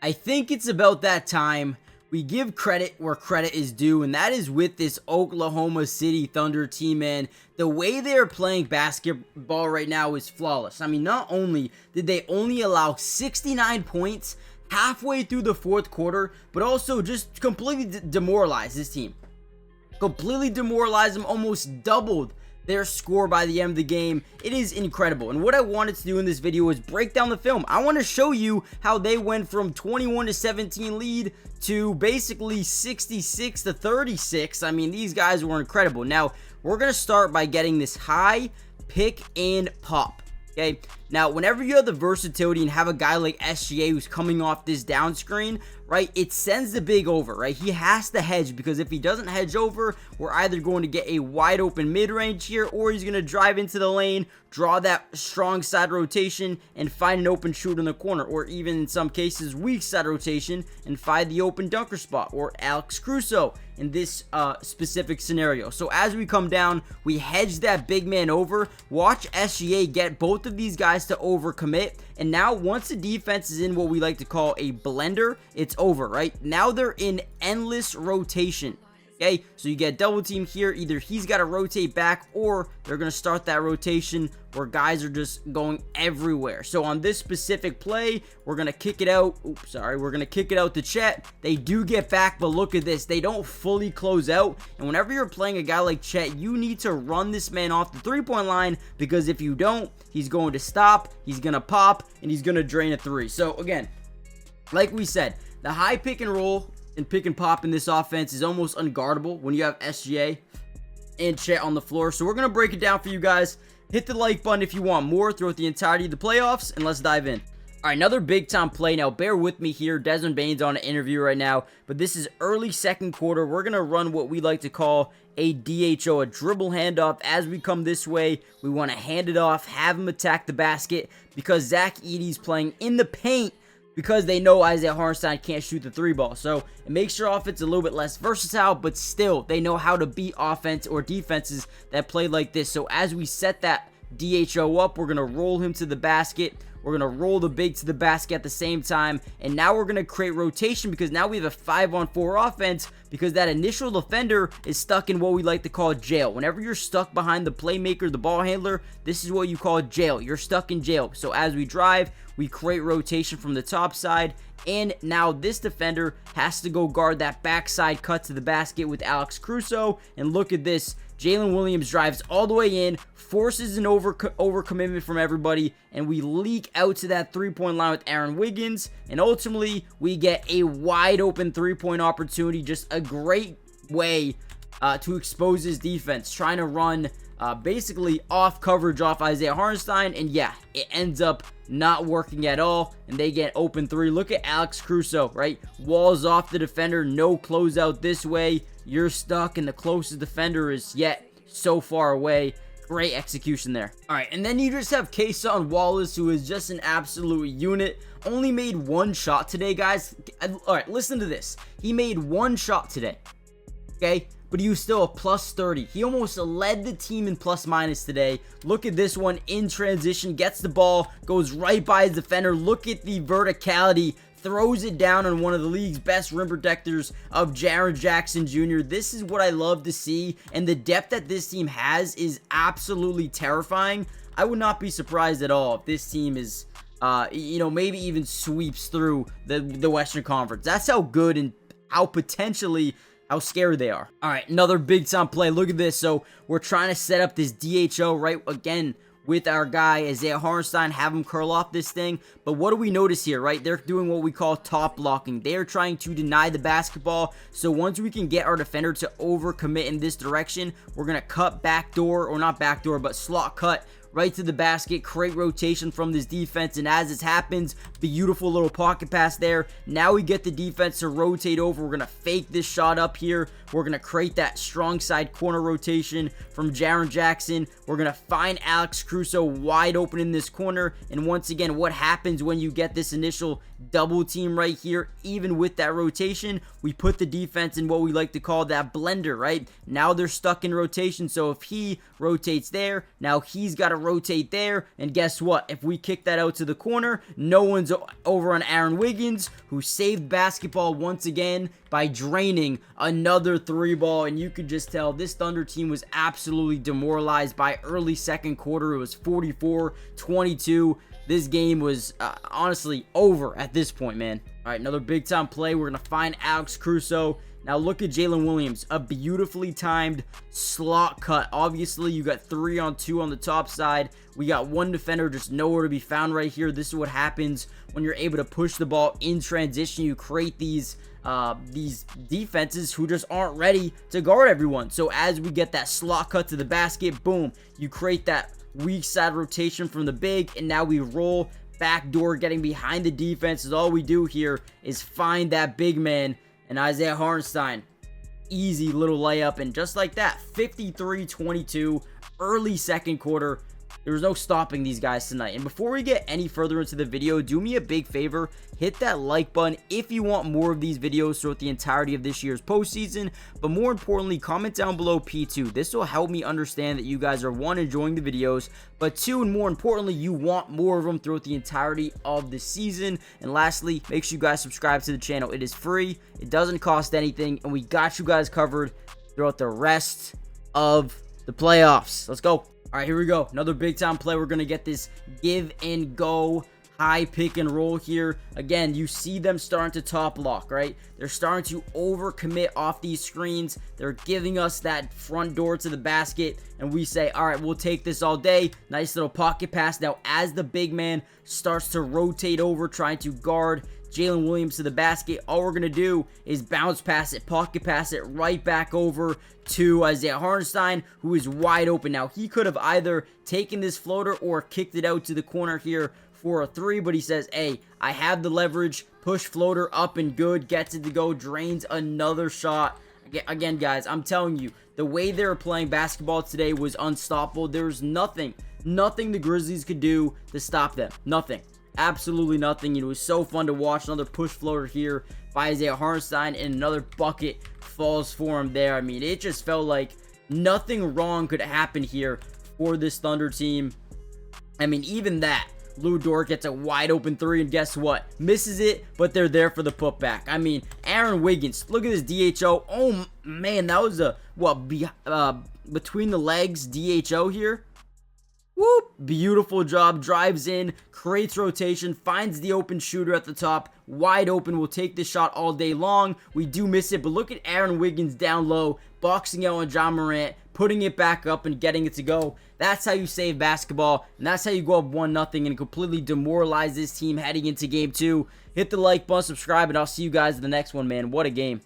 I think it's about that time we give credit where credit is due, and that is with this Oklahoma City Thunder team, man. The way they're playing basketball right now is flawless. I mean, not only did they only allow 69 points halfway through the fourth quarter, but also just completely demoralized this team. Completely demoralized them, almost doubled their score by the end of the game. It is incredible. And what I wanted to do in this video is break down the film. I want to show you how they went from 21-17 lead to basically 66-36. I mean, these guys were incredible. Now, we're going to start by getting this high pick and pop. Okay, now whenever you have the versatility and have a guy like SGA who's coming off this down screen, right, it sends the big over, right? He has to hedge, because if he doesn't hedge over, we're either going to get a wide open mid-range here, or he's going to drive into the lane, draw that strong side rotation, and find an open shoot in the corner, or even in some cases weak side rotation and find the open dunker spot, or Alex Caruso in this specific scenario. So as we come down, we hedge that big man over. Watch SGA get both of these guys to overcommit, and now once the defense is in what we like to call a blender, it's over, right? Now they're in endless rotation. Okay, so you get double team here. Either he's got to rotate back, or they're going to start that rotation where guys are just going everywhere. So on this specific play, we're going to kick it out. Oops, sorry. We're going to kick it out to Chet. They do get back, but look at this. They don't fully close out. And whenever you're playing a guy like Chet, you need to run this man off the three-point line, because if you don't, he's going to stop, he's going to pop, and he's going to drain a three. So again, like we said, the high pick and roll and pick and pop in this offense is almost unguardable when you have SGA and Chet on the floor. So we're going to break it down for you guys. Hit the like button if you want more throughout the entirety of the playoffs, and let's dive in. All right, another big time play. Now, bear with me here. Desmond Bane's on an interview right now, but this is early second quarter. We're going to run what we like to call a DHO, a dribble handoff. As we come this way, we want to hand it off, have him attack the basket, because Zach Edey's playing in the paint, because they know Isaiah Hartenstein can't shoot the three ball. So it makes your offense a little bit less versatile, but still they know how to beat offense or defenses that play like this. So as we set that DHO up, we're going to roll him to the basket. We're going to roll the big to the basket at the same time. And now we're going to create rotation, because now we have a 5-on-4 offense, because that initial defender is stuck in what we like to call jail. Whenever you're stuck behind the playmaker, the ball handler, this is what you call jail. You're stuck in jail. So as we drive, we create rotation from the top side. And now this defender has to go guard that backside cut to the basket with Alex Caruso. And look at this. Jalen Williams drives all the way in, forces an overcommitment from everybody, and we leak out to that three-point line with Aaron Wiggins, and ultimately we get a wide open three-point opportunity. Just a great way to expose his defense, trying to run basically off coverage off Isaiah Hartenstein, and yeah, it ends up not working at all, and they get open three. Look at Alex Caruso, right? Walls off the defender, no closeout this way. You're stuck, and the closest defender is yet so far away. Great execution there. All right, and then you just have Keyshawn Wallace, who is just an absolute unit. Only made one shot today, guys. All right, listen to this. He made one shot today, okay? But he was still a plus 30. He almost led the team in plus minus today. Look at this one in transition. Gets the ball, goes right by his defender. Look at the verticality. Throws it down on one of the league's best rim protectors of Jaren Jackson Jr. This is what I love to see, and the depth that this team has is absolutely terrifying. I would not be surprised at all if this team is, maybe even sweeps through the Western Conference. That's how good and how scary they are. All right, another big time play. Look at this. So we're trying to set up this DHO right again with our guy Isaiah Hartenstein, have him curl off this thing. But what do we notice here, right? They're doing what we call top blocking. They're trying to deny the basketball. So once we can get our defender to overcommit in this direction, we're going to cut backdoor, or not backdoor, but slot cut right to the basket, create rotation from this defense, and as this happens, beautiful little pocket pass there. Now we get the defense to rotate over. We're going to fake this shot up here. We're going to create that strong side corner rotation from Jaren Jackson. We're going to find Alex Caruso wide open in this corner, and once again, what happens when you get this initial double team right here? Even with that rotation, we put the defense in what we like to call that blender, right? Now they're stuck in rotation, so if he rotates there, now he's got to rotate there, and guess what? If we kick that out to the corner, no one's over on Aaron Wiggins, who saved basketball once again by draining another 3-ball, and you could just tell this Thunder team was absolutely demoralized by early second quarter. It was 44-22. This game was honestly over at this point, man. All right, another big time play. We're going to find Alex Caruso. Now look at Jalen Williams, a beautifully timed slot cut. Obviously, you got 3-on-2 on the top side. We got one defender just nowhere to be found right here. This is what happens when you're able to push the ball in transition. You create these defenses who just aren't ready to guard everyone. So as we get that slot cut to the basket, boom, you create that weak side rotation from the big, and now we roll backdoor, getting behind the defense. Is all we do here is find that big man. And Isaiah Hartenstein, easy little layup, and just like that, 53-22, early second quarter. There was no stopping these guys tonight. And before we get any further into the video, do me a big favor, hit that like button if you want more of these videos throughout the entirety of this year's postseason. But more importantly, comment down below P2. This will help me understand that you guys are, one, enjoying the videos, but two, and more importantly, you want more of them throughout the entirety of the season. And lastly, make sure you guys subscribe to the channel. It is free, it doesn't cost anything, and we got you guys covered throughout the rest of the playoffs. Let's go. All right, here we go. Another big time play. We're going to get this give and go high pick and roll here. Again, you see them starting to top lock, right? They're starting to overcommit off these screens. They're giving us that front door to the basket, and we say, all right, we'll take this all day. Nice little pocket pass. Now, as the big man starts to rotate over, trying to guard Jalen Williams to the basket, all we're going to do is bounce pass it, pocket pass it right back over to Isaiah Hartenstein, who is wide open. Now, he could have either taken this floater or kicked it out to the corner here for a 3, but he says, hey, I have the leverage, push floater up and good, gets it to go, drains another shot. Again, guys, I'm telling you, the way they were playing basketball today was unstoppable. There was nothing the Grizzlies could do to stop them. Nothing. Absolutely nothing. It was so fun to watch. Another push floater here by Isaiah Hartenstein, and another bucket falls for him there. I mean, it just felt like nothing wrong could happen here for this Thunder team. I mean, even that, Lou Dort gets a wide open 3, and guess what? Misses it, but they're there for the putback. I mean, Aaron Wiggins, look at this DHO. Oh, man, that was a, between the legs DHO here. Whoop, beautiful job, drives in, creates rotation, finds the open shooter at the top, wide open, will take this shot all day long. We do miss it, but look at Aaron Wiggins down low, boxing out on John Morant, putting it back up and getting it to go. That's how you save basketball, and that's how you go up 1-0 and completely demoralize this team heading into game 2. Hit the like button, subscribe, and I'll see you guys in the next one, man. What a game.